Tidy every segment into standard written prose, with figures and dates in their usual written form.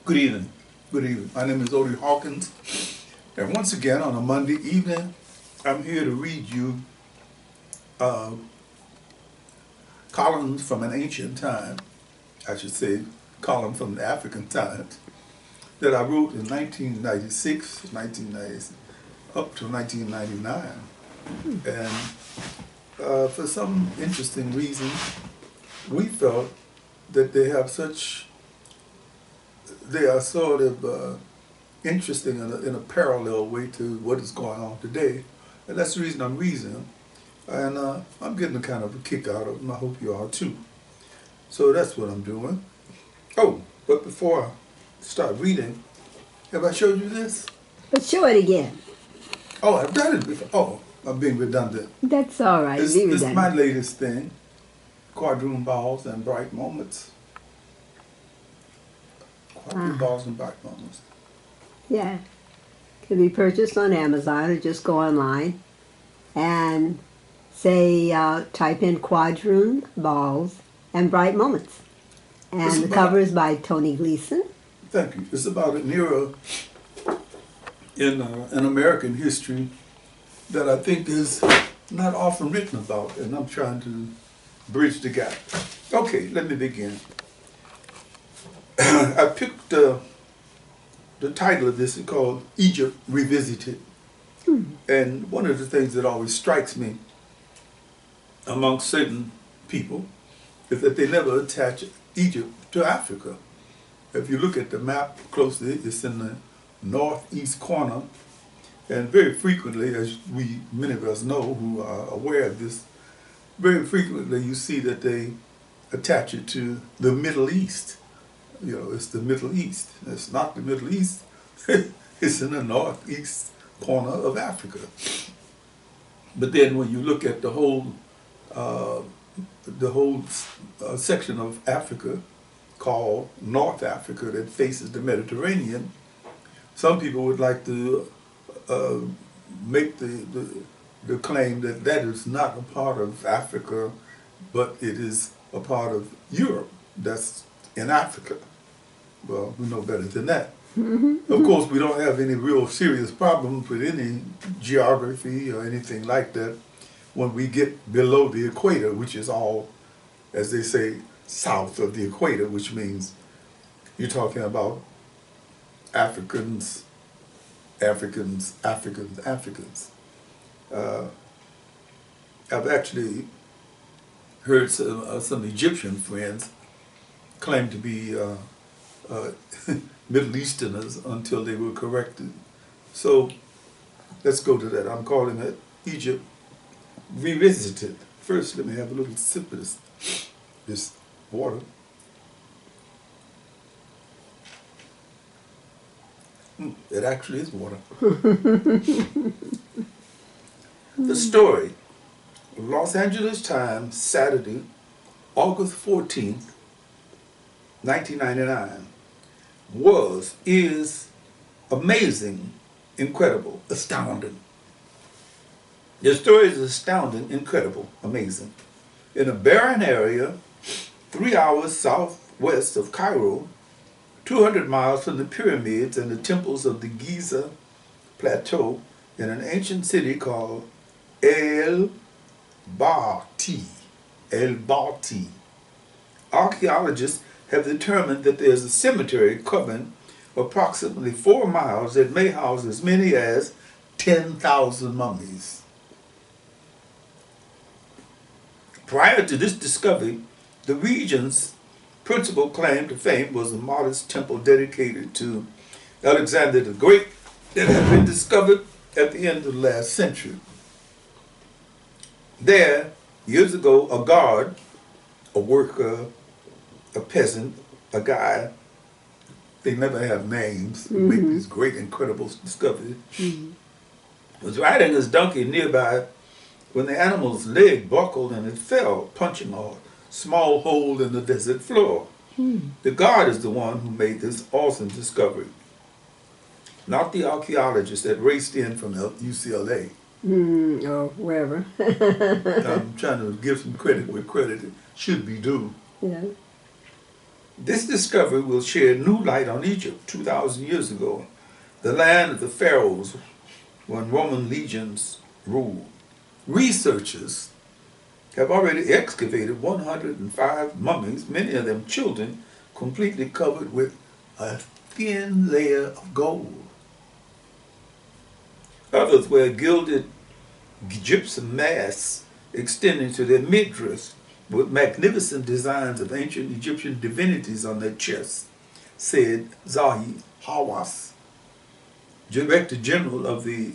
Good evening. Good evening. My name is Odie Hawkins, and once again on a Monday evening, I'm here to read you uh, columns from an ancient time, I should say, columns from the African times, that I wrote in 1996, 1990, up to 1999. And for some interesting reason, we felt that they are sort of interesting in a parallel way to what is going on today. And that's the reason I'm reading them. And I'm getting a kind of a kick out of them. I hope you are too. So that's what I'm doing. Oh, but before I start reading, have I showed you this? But show it again. Oh, I've done it before. Oh, I'm being redundant. That's all right. This is my latest thing. Quadroon balls and bright moments. Quadroon balls and bright moments. Yeah. Can be purchased on Amazon or just go online and say, type in quadroon balls and bright moments. And the cover is by Tony Gleason. Thank you. It's about an era in American history that I think is not often written about, and I'm trying to bridge the gap. Okay, let me begin. I picked the title of this is called Egypt Revisited. And one of the things that always strikes me among certain people is that they never attach Egypt to Africa. If you look at the map closely, it's in the northeast corner, and very frequently, as many of us know who are aware of this, very frequently you see that they attach it to the Middle East. You know, it's the Middle East. It's not the Middle East. It's in the northeast corner of Africa. But then when you look at the whole section of Africa called North Africa that faces the Mediterranean, some people would like to make the claim that that is not a part of Africa, but it is a part of Europe that's in Africa. Well, we know better than that. Of course, we don't have any real serious problems with any geography or anything like that when we get below the equator, which is all, as they say, south of the equator, which means you're talking about Africans. I've actually heard some Egyptian friends claim to be Middle Easterners until they were corrected. So let's go to that. I'm calling it Egypt Revisited. First, let me have a little sip of this water. It actually is water. The story, Los Angeles Times, Saturday, August 14th, 1999, is amazing, incredible, astounding. The story is astounding, incredible, amazing. In a barren area, 3 hours southwest of Cairo, 200 miles from the pyramids and the temples of the Giza plateau, in an ancient city called El-Bawiti. El-Bawiti. Archeologists have determined that there is a cemetery covering approximately 4 miles that may house as many as 10,000 mummies. Prior to this discovery, the region's principal claim to fame was a modest temple dedicated to Alexander the Great that had been discovered at the end of the last century. There, years ago, a guard, a worker, a peasant, a guy, they never have names, make these great, incredible discoveries, was riding his donkey nearby when the animal's leg buckled and it fell, punching a small hole in the desert floor. The guard is the one who made this awesome discovery, not the archaeologist that raced in from UCLA. Or wherever. I'm trying to give some credit where credit should be due. Yeah. This discovery will shed new light on Egypt 2,000 years ago, the land of the pharaohs when Roman legions ruled. Researchers have already excavated 105 mummies, many of them children, completely covered with a thin layer of gold. Others wear gilded gypsum masks extending to their midriffs with magnificent designs of ancient Egyptian divinities on their chests, said Zahi Hawass, Director General of the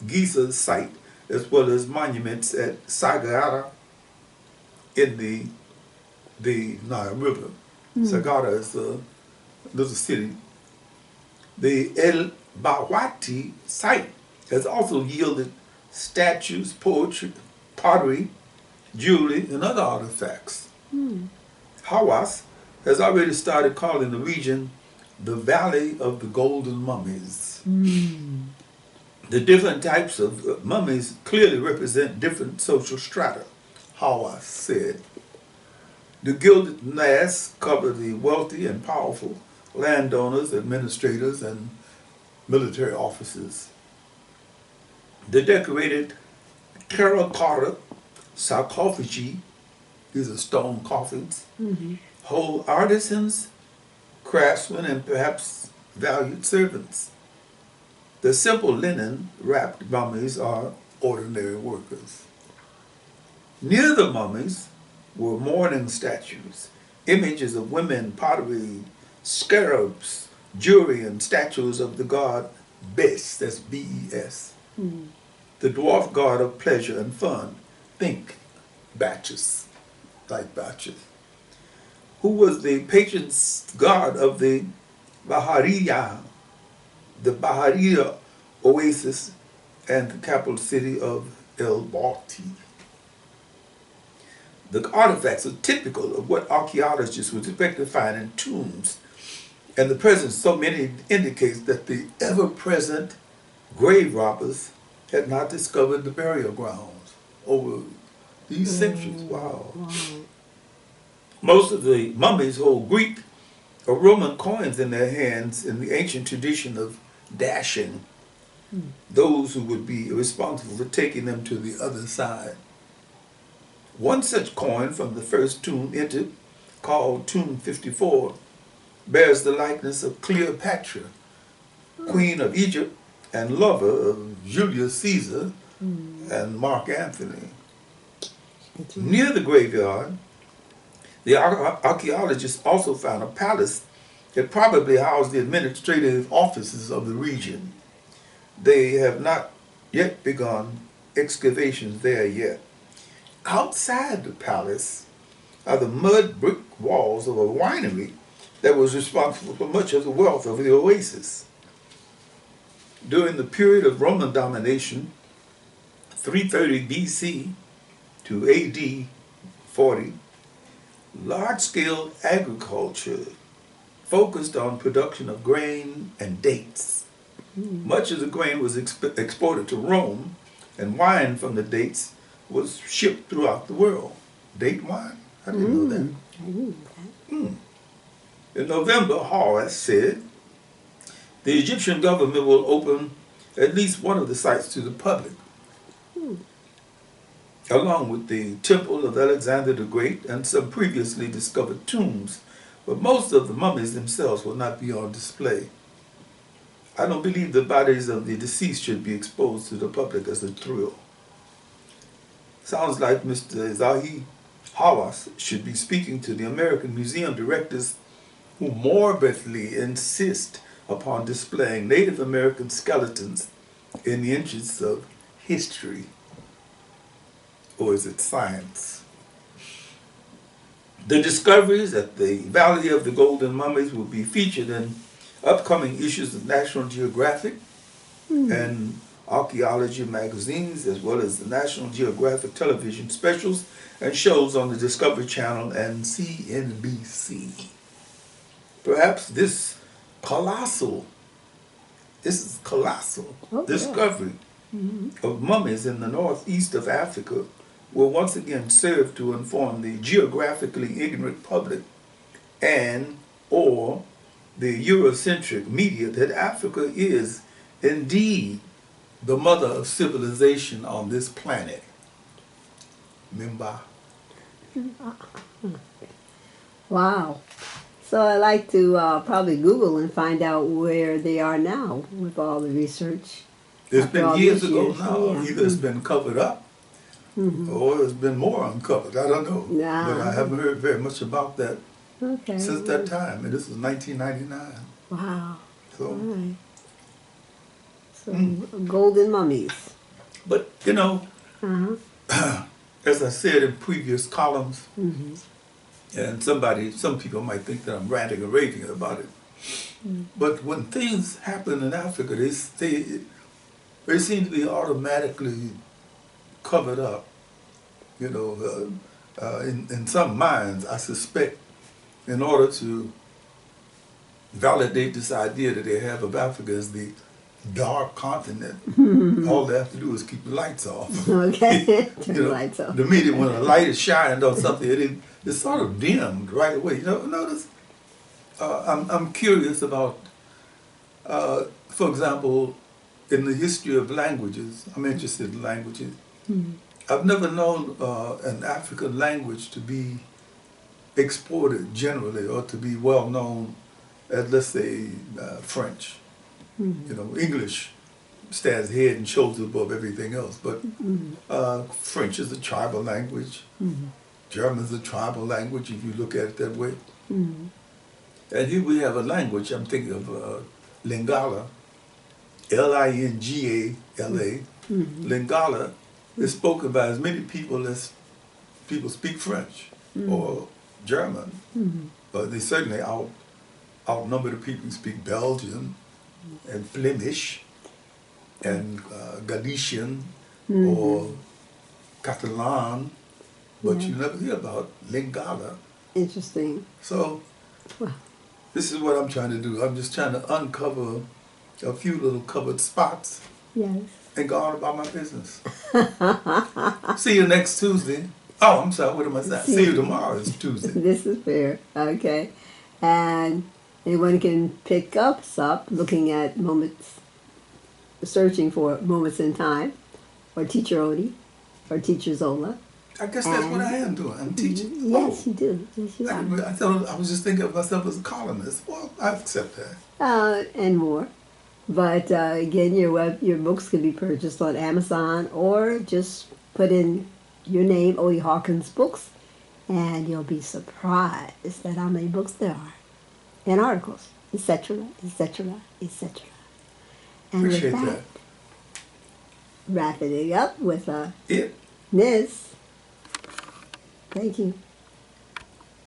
Giza site, as well as monuments at Sagara in the Nile River. Sagara is a little city. The El-Bawiti site has also yielded statues, poetry, pottery, jewelry, and other artifacts. Hawass has already started calling the region the Valley of the Golden Mummies. The different types of mummies clearly represent different social strata, Hawass said. The gilded masks cover the wealthy and powerful landowners, administrators, and military officers. The decorated terracotta sarcophagi, these are stone coffins, hold artisans, craftsmen, and perhaps valued servants. The simple linen wrapped mummies are ordinary workers. Near the mummies were mourning statues, images of women, pottery, scarabs, jewelry, and statues of the god Bes, that's B-E-S, the dwarf god of pleasure and fun, think Bacchus, like Bacchus, who was the patron god of the Bahariya oasis and the capital city of El-Bawiti. The artifacts are typical of what archaeologists would expect to find in tombs, and the presence of so many indicates that the ever-present grave robbers had not discovered the burial grounds over these centuries. Wow. Most of the mummies hold Greek or Roman coins in their hands in the ancient tradition of dashing those who would be responsible for taking them to the other side. One such coin from the first tomb entered, called Tomb 54, bears the likeness of Cleopatra, Queen of Egypt and lover of Julius Caesar and Mark Antony. Near the graveyard, the archaeologists also found a palace that probably housed the administrative offices of the region. They have not yet begun excavations there yet. Outside the palace are the mud brick walls of a winery that was responsible for much of the wealth of the oasis. During the period of Roman domination, 330 BC to AD 40, large-scale agriculture focused on production of grain and dates. Much of the grain was exported to Rome, and wine from the dates was shipped throughout the world. Date wine? I didn't know that. I didn't know that. In November, Hawass said, the Egyptian government will open at least one of the sites to the public, along with the Temple of Alexander the Great and some previously discovered tombs, but most of the mummies themselves will not be on display. I don't believe the bodies of the deceased should be exposed to the public as a thrill. Sounds like Mr. Zahi Hawass should be speaking to the American museum directors who morbidly insist upon displaying Native American skeletons in the interests of history. Or is it science? The discoveries at the Valley of the Golden Mummies will be featured in upcoming issues of National Geographic and archaeology magazines, as well as the National Geographic television specials and shows on the Discovery Channel and CNBC. Perhaps this colossal discovery of mummies in the northeast of Africa will once again serve to inform the geographically ignorant public and or the Eurocentric media that Africa is indeed the mother of civilization on this planet. Remember? Wow. So I like to probably Google and find out where they are now with all the research. It's After been all years these ago years, now. yeah. Either it's been covered up or it's been more uncovered. I don't know. Yeah. But I haven't heard very much about that Okay. since that time. And this was 1999. Wow. So, All right. So, Golden Mummies. but you know, Uh-huh. as I said in previous columns, Mm-hmm. and some people might think that I'm ranting or raving about it. But when things happen in Africa, they seem to be automatically covered up. You know, in some minds, I suspect, in order to validate this idea that they have of Africa as the dark continent, all they have to do is keep the lights off. Okay. Turn You the know, lights off. the minute when a light is shined on something, it's sort of dimmed right away. You know, notice. I'm curious about, for example, in the history of languages. I'm interested in languages. I've never known an African language to be exported generally or to be well known as, let's say, French. You know, English stands head and shoulders above everything else, but French is a tribal language. German is a tribal language, if you look at it that way. And here we have a language, I'm thinking of Lingala, Lingala. Lingala is spoken by as many people as people speak French or German, but they certainly outnumber the people who speak Belgian and Flemish and Galician or Catalan, but you never hear about Lingala. Interesting. So Wow. this is what I'm trying to do. I'm just trying to uncover a few little covered spots Yes. and go on about my business. See you next Tuesday. Oh, I'm sorry, what am I saying? See you tomorrow is Tuesday. This is fair. Okay. And anyone can pick us up looking at moments, searching for moments in time, or Teacher Odie, or Teacher Zola. I guess that's what I am doing. I'm teaching. Yes, you do. Yes, you are. I thought I was just thinking of myself as a columnist. Well, I accept that. And more. But again, your books can be purchased on Amazon, or just put in your name, Odie Hawkins Books, and you'll be surprised at how many books there are, and articles, etc., etc., etc. And Appreciate with that. wrapping it up with It. Ms. Thank you.